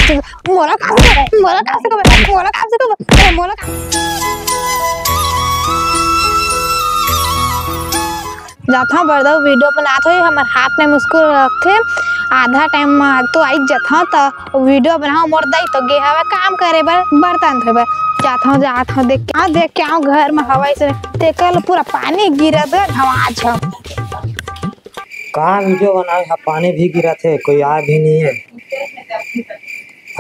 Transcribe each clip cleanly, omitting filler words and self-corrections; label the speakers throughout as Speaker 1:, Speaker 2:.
Speaker 1: मोला काम से मोला काम से मोला काम से मोला जाथा बरदा वीडियो बनात हो हमर हाथ में मुस्कुर रखे आधा टाइम में तो आई जथा तो वीडियो बनाओ मोर दई तो गे हवे काम करे बर बर्तन धोबे जाथा देख के आओ घर में हवा से तेकल पूरा पानी गिरत धवा छ
Speaker 2: कहाँ वीडियो बनाए है पानी भी गिरा थे कोई आ भी नहीं है।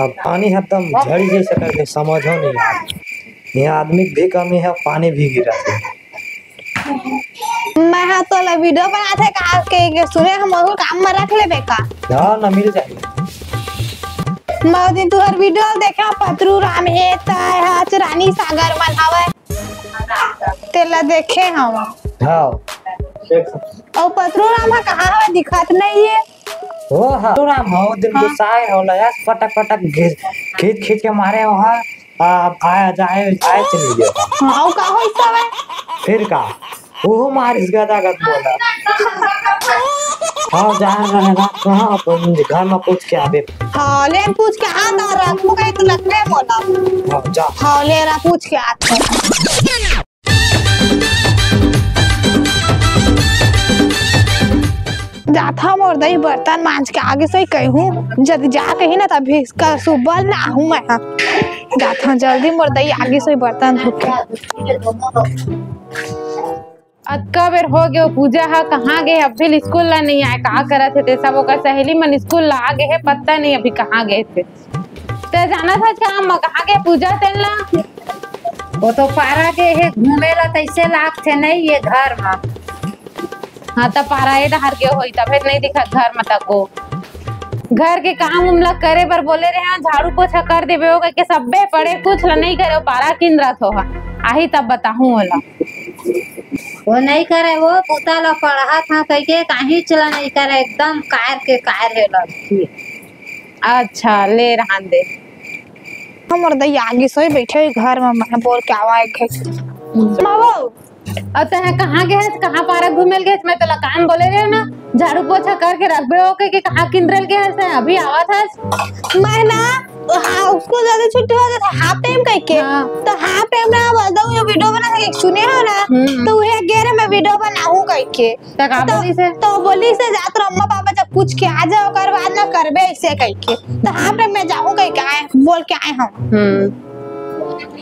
Speaker 2: अब पानी एकदम झड़ी जैसे करके समझो नहीं यहाँ आदमी भी कमी है पानी भी गिरा थे।
Speaker 1: मैं हाँ तो वीडियो बनाते कहा के सुने हम काम में रख ले बेका
Speaker 2: हाँ ना मिल जाएगा।
Speaker 1: मैं दिन तुहर वीडियो देखा पतरू राम है ताय रानी सागर मन हवे तेला देखे हम
Speaker 2: हाँ
Speaker 1: और पतरू राम कहाँ हवे दिखत नहीं है।
Speaker 2: ओ हाँ तो राम हो दिन गुस्साए होला यार पटक पटक खींच के मारे वहाँ आया जाए चली गया।
Speaker 1: हाँ का हो इसवे
Speaker 2: फिर का वो मारिस गदा गद बोला हाँ जहाँ रहेगा कहाँ अपन घर में पूछ के आवे।
Speaker 1: हाँ ले पूछ के आ ना रख मुका तो लगने बोला
Speaker 2: हाँ जा
Speaker 1: हाँ ले रा पूछ के आते जाथा मोर दही बर्तन मांज के आगे से कहूँ जब जा कहीं ना तभी इसका सुबह ना हूँ मैं जाथा जल्दी मोर दही आगे से बर्तन धो के
Speaker 3: अक्का बेर हो गयो पूजा हा कहाँ गए अब भी स्कूल ला नहीं आए कहा करत थे सब ओकर सहेली मन स्कूल ला आ गए है पता नहीं अभी कहाँ गए थे ते जाना था काम कहाँ गए पूजा तेला
Speaker 4: वो तो पारा के है घूमे ला तैसे लाग थे नहीं ये घर में।
Speaker 3: हाँ तब पारा ये डहर के होई तब नहीं दिखा घर में तक को घर के काम उमला करे पर बोले रहे हाँ झाड़ू पोछा कर देवे होगा के सबे पड़े कुछ ला नहीं करे पारा किन रथ हो आही तब बताहूँ होला
Speaker 4: वो नहीं करे वो पुता ला पढ़ा था कह के कहीं चला नहीं करे एकदम कार है लड़की।
Speaker 3: अच्छा ले रहन दे
Speaker 1: हमर दही आगे से बैठे घर में मैं बोल के आवा के मावो
Speaker 3: अत है कहाँ गए कहाँ पारा घूमेल गए मैं तो काम बोले रहे ना झाड़ू पोछा करके रखबे हो के कहाँ किंद्रल गए से अभी आवा था
Speaker 1: मैं ना हाँ उसको ज्यादा छुट्टी हो जाता हाफ टाइम कह के तो हाफ टाइम ना बताऊं ये वीडियो बना के सुने हो ना तो वही 11 में वीडियो बनाऊं कह के तो बोली से जात अम्मा पापा जब पूछ के आ जाओ कर बाद ना करबे ऐसे कह के तो हाफ टाइम में जाऊं कह के आए बोल के आए हम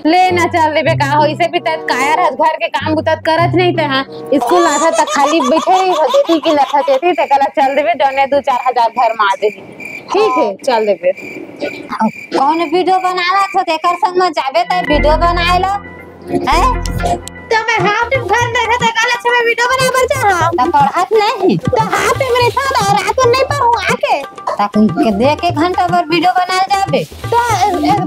Speaker 3: ले ना चल देबे का हो इसे भी तत कायर है घर के काम बुतत करत नहीं थे हां स्कूल आता तक खाली बैठे ही होती थी कि लथा देती ते कला चल देबे जने 2-4 हजार घर में आ दे ठीक है चल देबे
Speaker 4: कौन वीडियो बनाना था तेकर संग में जाबे त वीडियो बनाए लो हैं
Speaker 1: तो मैं हाफ टाइम घर में रहता कल अच्छा मैं वीडियो बना कर जा
Speaker 4: त पढ़त नहीं
Speaker 1: तो हाफ टाइम में था और रात में नहीं पढ़ूं आके
Speaker 4: तक के देख के घंटा भर वीडियो बनाए जाबे
Speaker 1: तो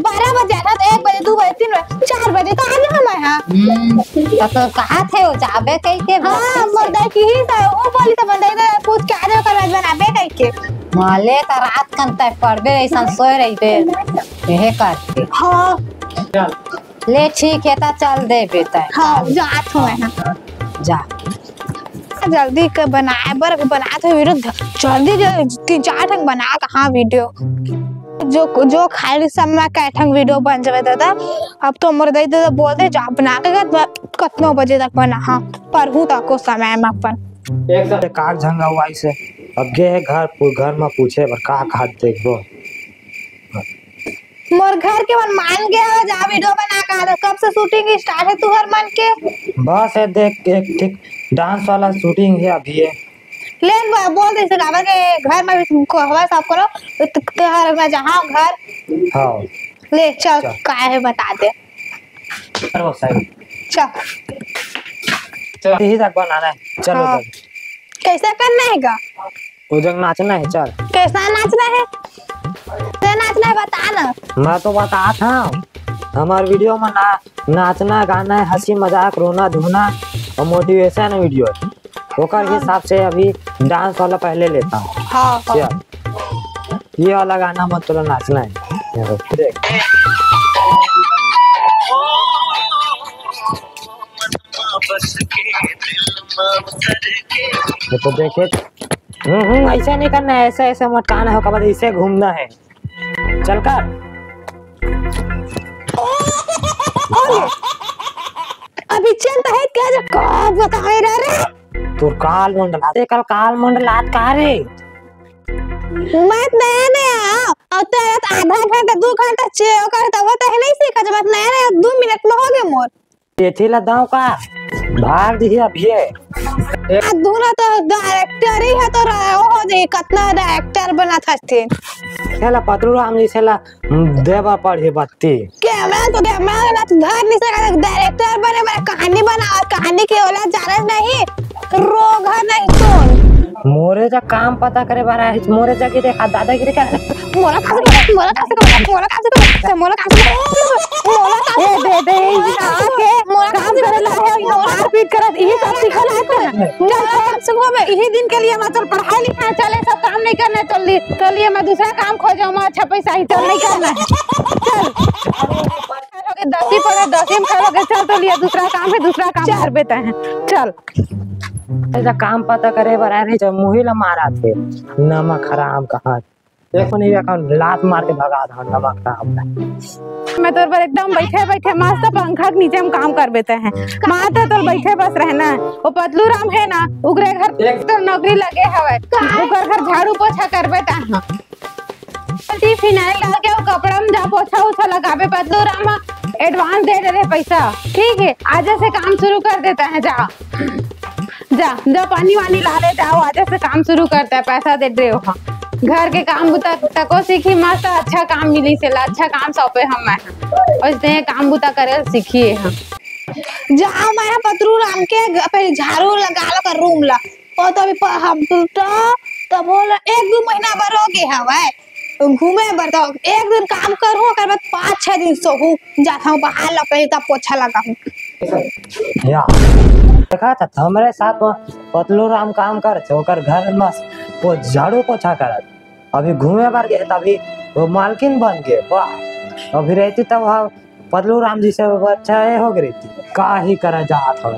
Speaker 1: 12 बजे था तो 1 बजे 2 बजे 3 बजे 4 बजे तो आना हम यहां
Speaker 4: तो कहां थे वो जाबे कह के
Speaker 1: हां मर्दा की ही था वो बोली तो बंदा इधर पूछ के आ जाओ कर बनाबे कह के
Speaker 4: माले त रात कन तक पढ़बे ऐसा सोए रही बे यहे करके
Speaker 1: हां
Speaker 2: चल
Speaker 4: ले ठीक है ता चल दे बेटा
Speaker 1: हां जात हूं मैं
Speaker 4: जा
Speaker 1: जल्दी के बनाए बर बनाते वीडियो जल्दी 3-4 ठंग बना कहाँ वीडियो जो खाली समय का ठंग वीडियो बन जावे दादा अब तो मोर दई दादा बोल दे जा बना के कितना बजे तक बना हाँ पढ़ूं तक को समय में अपन
Speaker 2: एक तो कार झंगा हुआ इसे अब गे है घर में पूछे पर का खाद देखबो
Speaker 1: मोर घर के मन मान गया जा वीडियो बना का कब से शूटिंग स्टार्ट है तू हर मन के
Speaker 2: बस है देख एक ठीक डांस वाला शूटिंग है अभी है
Speaker 1: लेन बोल दे सका के घर में को हवा साफ करो त्योहार में जहां घर
Speaker 2: हाँ
Speaker 1: ले चल का है बता दे
Speaker 2: वो सही
Speaker 1: चल
Speaker 2: यही तक बनाना है चलो
Speaker 1: हाँ। कैसा करना है गा
Speaker 2: वो जग नाचना है चल
Speaker 1: कैसा नाचना है तो नाचना है बता ना
Speaker 2: मैं तो बता था हमारे वीडियो में नाचना गाना है हंसी मजाक रोना धोना और मोटिवेशन वीडियो ओकर के हिसाब से अभी डांस वाला पहले लेता हूँ
Speaker 1: हाँ
Speaker 2: ये वाला गाना मत तो नाचना है देख तो देखे ऐसा नहीं करना है ऐसा ऐसा मटकाना है इसे घूमना है चल कर।
Speaker 1: अभी चलता है क्या जो कब बताए रे
Speaker 2: तू काल मंडलात कल काल मंडलात का रे
Speaker 1: मैं नया नया और तेरा आधा घंटा 2 घंटा चेक करता होता है नहीं सीखा जब नया नया 2 मिनट में हो गए मोर
Speaker 2: तेथी ला दाव का भाग दी अभी
Speaker 1: दूना तो डायरेक्टर ही है तो हो जे कितना डायरेक्टर बना था थे
Speaker 2: चला पतलू राम जी सेला देवा पढ़े बत्ती
Speaker 1: कैमरा तो कैमरा ना तो धर नहीं सका डायरेक्टर बने बने कहानी बना और कहानी के वाला जाना नहीं रोग है नहीं तो
Speaker 2: मोरे जा काम पता करे बारा है मोरे जा के देखा दादागिरी कर
Speaker 1: मोला का दे दे के मोला काम करे ला है मोला पीट करत यही सब सिखा ला है सुबह में यही दिन के लिए मैं चल पढ़ाई लिखाई चले सब काम नहीं करना चलिए मैं दूसरा काम खोजूं मैं अच्छा पैसा ही चल नहीं करना है चल 10 पढ़े 10 में खा चल तो लिया दूसरा काम है दूसरा काम कर बेटा है चल
Speaker 2: ऐसा काम पता करे बारा नहीं जब मुही ला मारा थे नमक हराम कहा देखो नहीं अकाउंट लात मार के भगा था नमक हराम
Speaker 3: मैं तो पर एकदम बैठे बैठे मस्त पंखा के नीचे हम काम कर बेते हैं माता तो बैठे बस रहना है वो पतलू राम है ना उगरे घर तो नौकरी लगे हवे उगर घर झाड़ू पोछा कर बेता है फिनाइल डाल के वो कपड़ा में जा पोछा उछा लगावे पतलू राम एडवांस दे रहे पैसा ठीक है आज से काम शुरू कर देता है जा जा जा पानी वानी ला ले जाओ आज से काम शुरू करता है पैसा दे रहे हो घर के काम तको सीखी मस्त अच्छा काम मिली से अच्छा काम सौंपे हम और इसने काम बुता करे सीखिए हम
Speaker 1: जाओ मैं पतलू राम के पहले झाड़ू लगा लो कर रूम ला और तो अभी हम तो बोल 1-2 महीना भर हो गए हवे घूमे बर तो एक दिन काम करूं ओकर बाद 5-6 दिन सोहू जाता हूं बाहर ला पहले तब पोछा लगाऊं
Speaker 2: या देखा था हमरे साथ पतलू राम काम कर ओकर घर में वो झाड़ू पोछा करत अभी घूमे बार गए तभी वो मालकिन बन गए वाह अभी रहती तब पतलू राम जी से अच्छा हो गई थी का ही करा जात हो